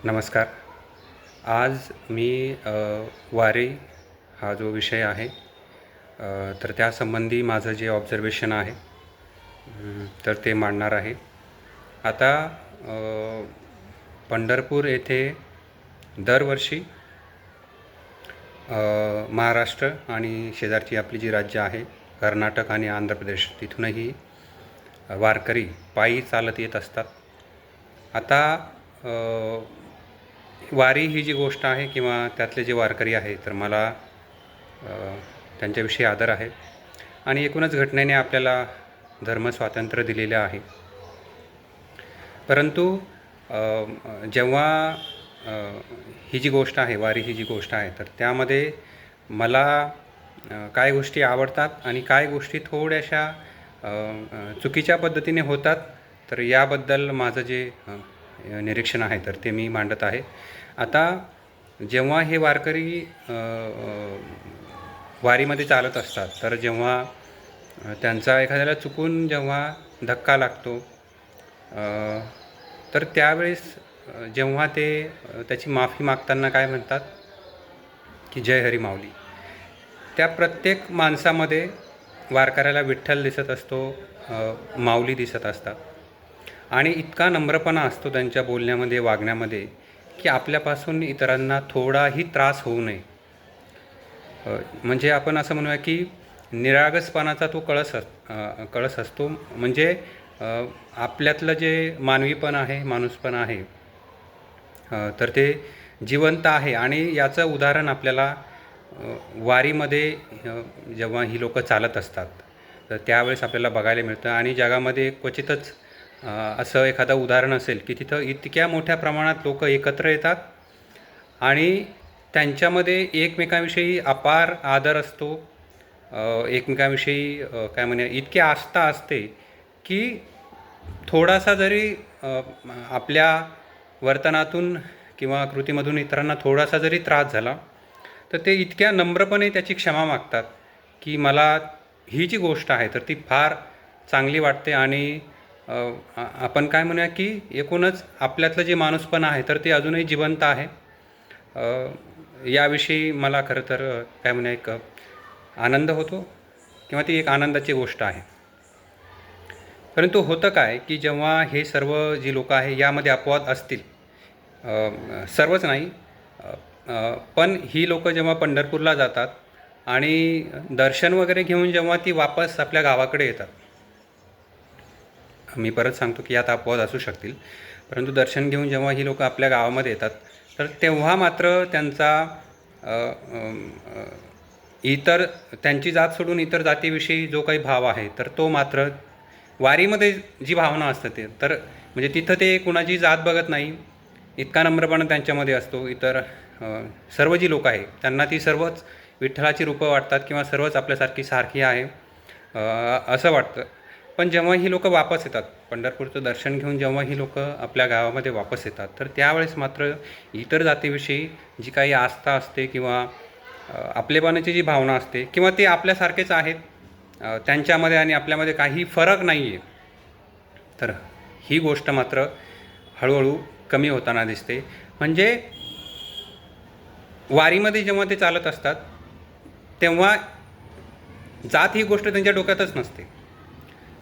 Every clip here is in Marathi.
नमस्कार. आज मी वारी हा जो विषय आहे तर त्यासंबंधी माझं जे ऑब्झर्वेशन आहे तर ते मांडणार आहे. आता पंढरपूर येथे दरवर्षी महाराष्ट्र आणि शेजारची आपली जी राज्य आहे कर्नाटक आणि आंध्र प्रदेश तिथूनही वारकरी पायी चालत येत असतात. आता वारी ही जी गोष्ट आहे किंवा त्यातले जे वारकरी आहे तर मला त्यांच्याविषयी आदर आहे आणि एकूणच घटनेने आपल्याला धर्मस्वातंत्र्य दिलेलं आहे. परंतु जेव्हा ही जी गोष्ट आहे वारी ही जी गोष्ट आहे तर त्यामध्ये मला काय गोष्टी आवडतात आणि काय गोष्टी थोड्याशा चुकीच्या पद्धतीने होतात तर याबद्दल माझं जे निरीक्षण आहे तर ते मी मांडत आहे. आता जेव्हा हे वारकरी वारीमध्ये चालत असतात तर जेव्हा त्यांचा एखाद्याला चुकून जेव्हा धक्का लागतो तर त्यावेळेस जेव्हा ते त्याची माफी मागताना काय म्हणतात की जय हरी माऊली. त्या प्रत्येक माणसामध्ये वारकऱ्याला विठ्ठल दिसत असतो, माऊली दिसत असतात आणि इतका नम्रपणा असतो त्यांच्या बोलण्यामध्ये वागण्यामध्ये की आपल्यापासून इतरांना थोडाही त्रास होऊ नये. म्हणजे आपण असं म्हणूया की निरागसपणाचा तो कळस असतो. म्हणजे आपल्यातलं जे मानवीपण आहे माणूसपण आहे तर ते जिवंत आहे आणि याचं उदाहरण आपल्याला वारीमध्ये जेव्हा ही लोकं चालत असतात तर त्यावेळेस आपल्याला बघायला मिळतं. आणि जगामध्ये क्वचितच असं एखादं उदाहरण असेल की तिथं इतक्या मोठ्या प्रमाणात लोक एकत्र येतात आणि त्यांच्यामध्ये एकमेकांविषयी अपार आदर असतो, एकमेकांविषयी काय म्हणूया इतकी आस्था असते की थोडासा जरी आपल्या वर्तनातून किंवा कृतीमधून इतरांना थोडासा जरी त्रास झाला तर ते इतक्या नम्रपणे त्याची क्षमा मागतात की मला ही जी गोष्ट आहे तर ती फार चांगली वाटते. आणि आपण काय म्हणूया की एकूणच आपल्यातलं जे माणूसपण आहे तर ते अजूनही जिवंत आहे. याविषयी मला खरं तर काय म्हणूया एक आनंद होतो किंवा ती एक आनंदाची गोष्ट आहे. परंतु होतं काय की जेव्हा हे सर्व जी लोकं आहे यामध्ये अपवाद असतील, सर्वच नाही, पण ही लोकं जेव्हा पंढरपूरला जातात आणि दर्शन वगैरे घेऊन जेव्हा ती वापस आपल्या गावाकडे येतात, मी परत सांगतो की यात अपवाद असू शकतील, परंतु दर्शन घेऊन जेव्हा ही लोकं आपल्या गावामध्ये येतात तर तेव्हा मात्र इतर त्यांची जात सोडून इतर जातीविषयी जो काही भाव आहे तर तो मात्र वारीमध्ये जी भावना असते ते तर म्हणजे तिथं ते कुणाची जात बघत नाही, इतका नम्रपणा त्यांच्यामध्ये असतो. इतर सर्व जी लोक आहे त्यांना ती सर्वच विठ्ठलाची रूपं वाटतात किंवा सर्वच आपल्यासारखी सारखी आहे असं वाटतं. पण जेव्हा ही लोकं वापस येतात पंढरपूरचं दर्शन घेऊन जेव्हा ही लोकं आपल्या गावामध्ये वापस येतात तर त्यावेळेस मात्र इतर जातीविषयी जी काही आस्था असते किंवा आपलेपणाची जी भावना असते किंवा ते आपल्यासारखेच आहेत, त्यांच्यामध्ये आणि आपल्यामध्ये काही फरक नाही आहे, तर ही गोष्ट मात्र हळूहळू कमी होताना दिसते. म्हणजे वारीमध्ये जेव्हा ते चालत असतात तेव्हा जात ही गोष्ट त्यांच्या डोक्यातच नसते.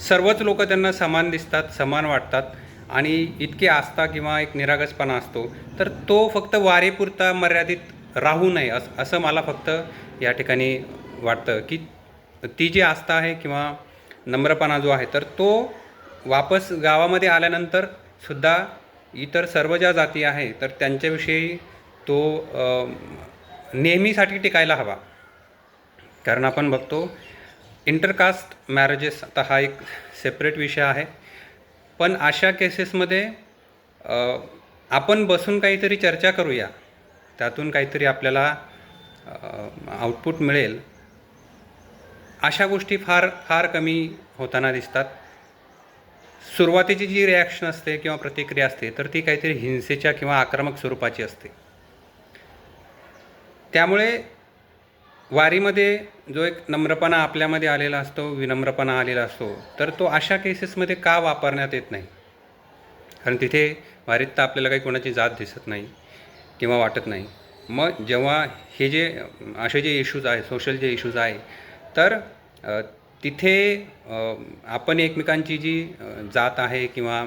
सर्वच लोक त्यांना समान दिसतात, समान वाटतात आणि इतकी आस्था किंवा एक निरागसपणा असतो तर तो फक्त वारीपुरता मर्यादित राहू नये असं मला फक्त या ठिकाणी वाटतं की ती जी आस्था आहे किंवा नम्रपणा जो आहे तर तो वापस गावामध्ये आल्यानंतर सुद्धा इतर सर्व ज्या जाती आहे तर त्यांच्याविषयी तो नेहमीसाठी टिकायला हवा. कारण आपण बघतो इंटरकास्ट मॅरेजेस, आता हा एक सेपरेट विषय आहे, पण अशा केसेसमध्ये आपण बसून काहीतरी चर्चा करूया, त्यातून काहीतरी आपल्याला आउटपुट मिळेल, अशा गोष्टी फार फार कमी होताना दिसतात. सुरुवातीची जी रिॲक्शन असते किंवा प्रतिक्रिया असते तर ती काहीतरी हिंसेच्या किंवा आक्रमक स्वरूपाची असते. त्यामुळे वारीमध्ये जो एक नम्रपणा आपल्यामध्ये आलेला असतो, विनम्रपणा आलेला असतो तर तो अशा केसेसमध्ये का वापरण्यात येत नाही. कारण तिथे वारीत तर आपल्याला काही कोणाची जात दिसत नाही किंवा वाटत नाही. मग जेव्हा हे जे असे जे इश्यूज आहे, सोशल जे इश्यूज आहे, तर तिथे आपण एकमेकांची जी जात आहे किंवा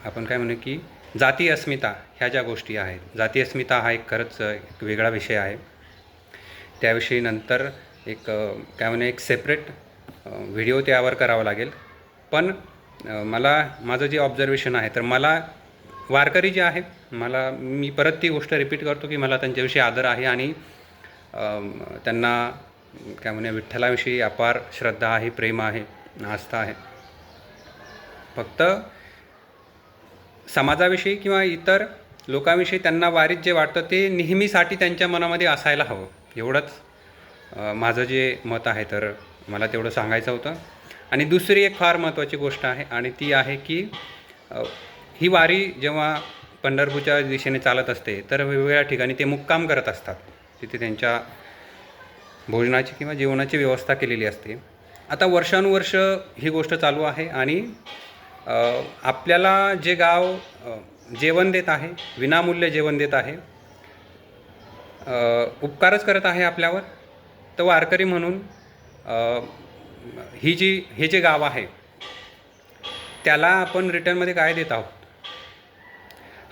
आपण काय म्हणू की जाती अस्मिता ह्या ज्या गोष्टी आहेत, जाती अस्मिता हा एक खरंच एक वेगळा विषय आहे. त्याविषयी नंतर एक काय म्हणू एक सेपरेट व्हिडिओ त्यावर करावा लागेल. पण मला माझं जे ऑब्झर्वेशन आहे, तर मला वारकरी जे आहे, मी परत ती गोष्ट रिपीट करतो की मला त्यांच्याविषयी आदर आहे आणि त्यांना काय म्हणूया विठ्ठलाविषयी अपार श्रद्धा आहे, प्रेम आहे, आस्था आहे. फक्त समाजाविषयी किंवा इतर लोकांविषयी त्यांना वारीत जे वाटतं ते नेहमीसाठी त्यांच्या मनामध्ये असायला हवं, एवढंच माझं जे मत आहे. तर मला तेवढं सांगायचं होतं. आणि दुसरी एक फार महत्त्वाची गोष्ट आहे आणि ती आहे की ही वारी जेव्हा पंढरपूरच्या दिशेने चालत असते, तर वेगवेगळ्या ठिकाणी ते मुक्काम करत असतात. तिथे त्यांच्या भोजनाची किंवा जेवणाची व्यवस्था केलेली असते. आता वर्षानुवर्ष ही गोष्ट चालू आहे आणि आपल्याला जे गाव जेवण देत आहे, विनामूल्य जेवण देत आहे, उपकारच करत आहे आपल्यावर, तर वारकरी म्हणून हे जे गाव आहे त्याला आपण रिटर्नमध्ये काय देत आहोत,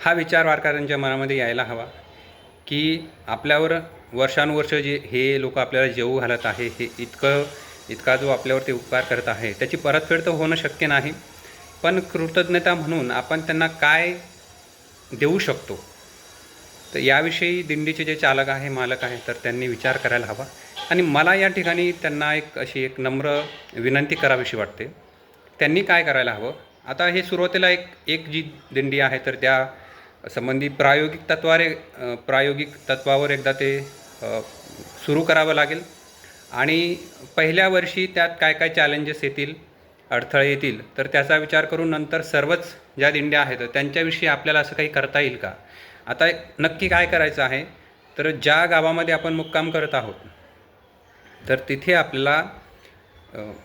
हा विचार वारकऱ्यांच्या मनामध्ये यायला हवा. की आपल्यावर वर्षानुवर्ष जे हे लोक आपल्याला जेवू घालत आहे, हे इतका जो आपल्यावर ते उपकार करत आहे, त्याची परतफेड तर होणं शक्य नाही, पण कृतज्ञता म्हणून आपण त्यांना काय देऊ शकतो, तर याविषयी दिंडीचे जे चालक आहे, मालक आहे, तर त्यांनी विचार करायला हवा. आणि मला या ठिकाणी त्यांना अशी एक नम्र विनंती करावीशी वाटते. त्यांनी काय करायला हवं, आता हे सुरुवातीला एक जी दिंडी आहे, तर त्या संबंधी प्रायोगिक तत्वावर एकदा ते सुरू करावं लागेल. आणि पहिल्या वर्षी त्यात काय काय चॅलेंजेस येतील, अडथळे येतील, तर त्याचा विचार करून नंतर सर्वच ज्या दिंड्या आहेत त्यांच्याविषयी आपल्याला असं काही करता येईल का. आता नक्की काय करायचं आहे, तर ज्या गावामध्ये आपण मुक्काम करत आहोत, तर तिथे आपल्याला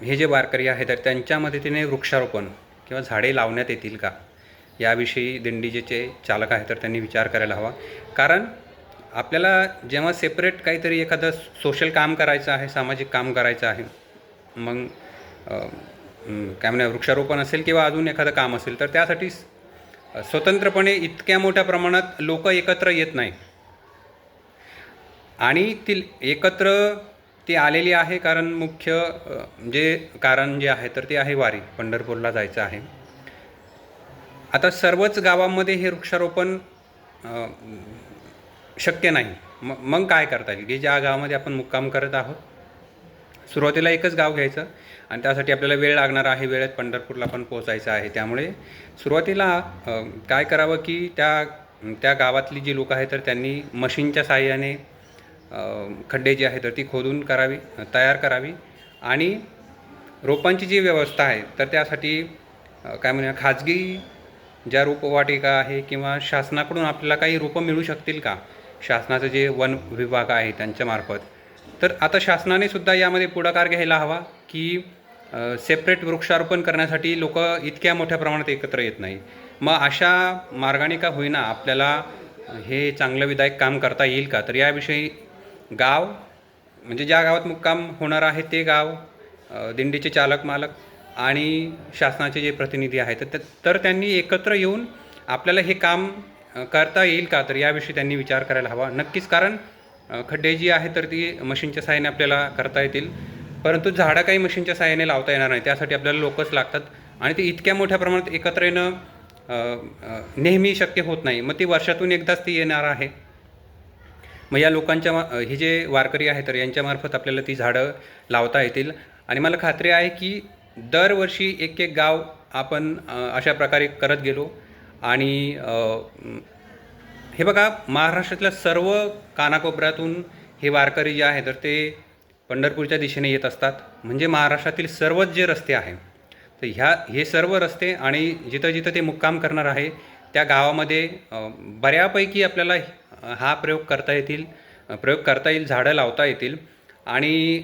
हे जे वारकरी आहेत तर त्यांच्या मदतीने वृक्षारोपण किंवा झाडे लावण्यात येतील का, याविषयी दिंडीचे जे चालक आहेत तर त्यांनी विचार करायला हवा. कारण आपल्याला जेव्हा सेपरेट काहीतरी एखादं सोशल काम करायचं आहे, सामाजिक काम करायचं आहे, मग काय म्हणूया वृक्षारोपण असेल किंवा अजून एखादं काम असेल, तर त्यासाठी स्वतंत्रपणे इतक्या मोठ्या प्रमाणात लोक एकत्र येत नाही. आणि एकत्र ती आलेली आहे कारण मुख्य कारण जे आहे तर ते आहे वारी, पंढरपूरला जायचं आहे. आता सर्वच गावांमध्ये हे वृक्षारोपण शक्य नाही. मग काय करता येईल की ज्या गावामध्ये आपण मुक्काम करत आहोत, सुरुवातीला एकच गाव घ्यायचं आणि त्यासाठी आपल्याला वेळ लागणार आहे, वेळेत पंढरपूरला पण पोचायचं आहे. त्यामुळे सुरुवातीला काय करावं की त्या गावातली जी लोकं आहेत तर त्यांनी मशीनच्या साहाय्याने खड्डे जे आहेत तर ती खोदून तयार करावी. आणि रोपांची जी व्यवस्था आहे तर त्यासाठी काय म्हणूया खाजगी ज्या रोपवाटिका आहे किंवा शासनाकडून आपल्याला काही रोपं मिळू शकतील का, शासनाचं जे वन विभाग आहे त्यांच्यामार्फत, तर आता शासनाने सुद्धा यामध्ये पुढाकार घ्यायला हवा की सेपरेट वृक्षारोपण करण्यासाठी लोक इतक्या मोठ्या प्रमाणात एकत्र येत नाही. मग अशा मार्गाने का होईना आपल्याला हे चांगलं विधायक काम करता येईल का, तर याविषयी गाव म्हणजे ज्या गावात मुक्काम होणार आहे ते गाव, दिंडीचे चालक मालक आणि शासनाचे जे प्रतिनिधी आहेत तर त्यांनी एकत्र येऊन आपल्याला हे काम करता येईल का, तर याविषयी त्यांनी विचार करायला हवा. नक्कीच, कारण खड्डे जी आहे तर ती मशीनच्या साहाय्याने आपल्याला करता येतील, परंतु झाडं काही मशीनच्या साहाय्याने लावता येणार नाही, त्यासाठी आपल्याला लोकच लागतात. आणि ते इतक्या मोठ्या प्रमाणात एकत्र येणं नेहमी शक्य होत नाही. मग ती वर्षातून एकदाच ती येणार आहे. मग या लोकांच्या हे जे वारकरी आहेत तर यांच्यामार्फत आपल्याला ती झाडं लावता येतील. आणि मला खात्री आहे की दरवर्षी एक गाव आपण अशा प्रकारे करत गेलो. आणि हे बघा, महाराष्ट्रातल्या सर्व कानाकोपऱ्यातून हे वारकरी जे आहे तर ते पंढरपूरच्या दिशेने येत असतात. म्हणजे महाराष्ट्रातील सर्वच जे रस्ते आहेत तर हे सर्व रस्ते आणि जिथं जिथं ते मुक्काम करणार आहे त्या गावामध्ये बऱ्यापैकी आपल्याला हा प्रयोग करता येईल, झाडं लावता येतील. आणि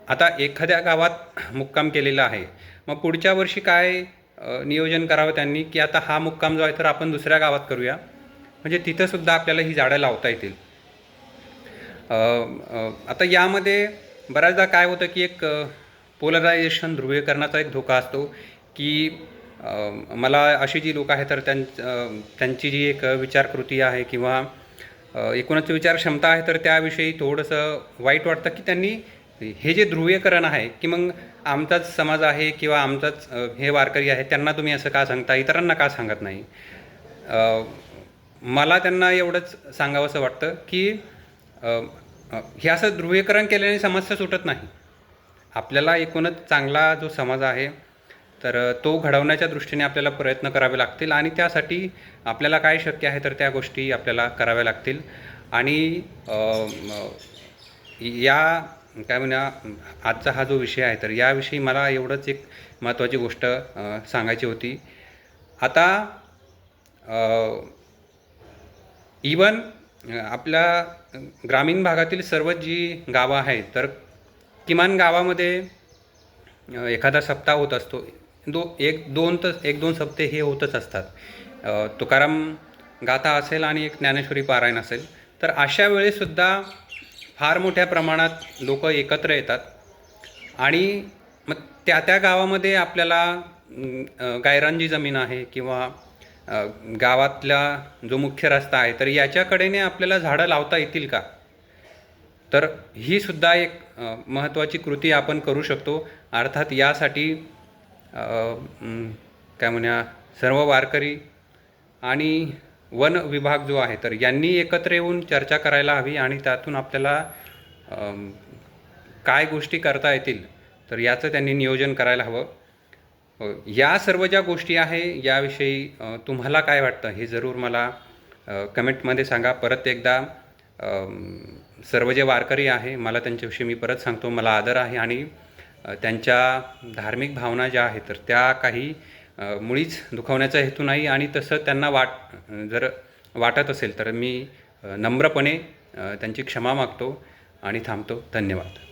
आता एखाद्या गावात मुक्काम केलेला आहे, मग पुढच्या वर्षी काय नियोजन करावं त्यांनी, की आता हा मुक्काम जो आहे तर आपण दुसऱ्या गावात करूया, म्हणजे तिथंसुद्धा आपल्याला ही झाडं लावता येतील. आता यामध्ये बऱ्याचदा काय होतं की एक पोलरायझेशन, ध्रुवीकरणाचा एक धोका असतो की मला अशी जी लोक आहेत तर त्यांची जी एक विचारकृती आहे किंवा एकूणच विचार क्षमता आहे तर त्याविषयी थोडंसं वाईट वाटतं की त्यांनी हे जे ध्रुवीकरण आहे की मग आमचाच समाज आहे किंवा आमचाच हे वारकरी आहे त्यांना तुम्ही असं का सांगता, इतरांना का सांगत नाही. मला त्यांना एवढंच सांगावंसं वाटतं की हे असं ध्रुवीकरण केल्याने समस्या सुटत नाही. आपल्याला एकूणच चांगला जो समाज आहे तर तो घडवण्याच्या दृष्टीने आपल्याला प्रयत्न करावे लागतील आणि त्यासाठी आपल्याला काय शक्य आहे तर त्या गोष्टी आपल्याला कराव्या लागतील. आणि या काय म्हणा आजचा हा जो विषय आहे तर याविषयी मला एवढंच एक महत्त्वाची गोष्ट सांगायची होती. आता इवन आपल्या ग्रामीण भागातील सर्व जी गावं आहेत तर किमान गावामध्ये एखादा सप्ताह होत असतो. एक दोन सप्ते हे होतच असतात. तुकाराम गाथा असेल आणि एक ज्ञानेश्वरी पारायण असेल तर अशा वेळेसुद्धा फार मोठ्या प्रमाणात लोक एकत्र येतात आणि मग त्या गावामध्ये आपल्याला गायरान जमीन आहे किंवा गावातला जो मुख्य रस्ता आहे तर याच्याकडेने आपल्याला झाडं लावता येतील का, तर ही सुद्धा एक महत्त्वाची कृती आपण करू शकतो. अर्थात यासाठी काय म्हणूया सर्व वारकरी आणि वन विभाग जो आहे तर यांनी एकत्र येऊन चर्चा करायला हवी आणि त्यातून आपल्याला काय गोष्टी करता येतील तर याचं त्यांनी नियोजन करायला हवं. या सर्व ज्या गोष्टी आहे याविषयी तुम्हाला काय वाटतं हे जरूर मला कमेंटमध्ये सांगा. परत एकदा सर्व जे वारकरी आहे मला त्यांच्याविषयी मी परत सांगतो, मला आदर आहे आणि त्यांच्या धार्मिक भावना ज्या आहेत तर त्या काही मुळीच दुखवण्याचा हेतू नाही आणि तसं त्यांना जर वाटत असेल तर मी नम्रपणे त्यांची क्षमा मागतो आणि थांबतो. धन्यवाद.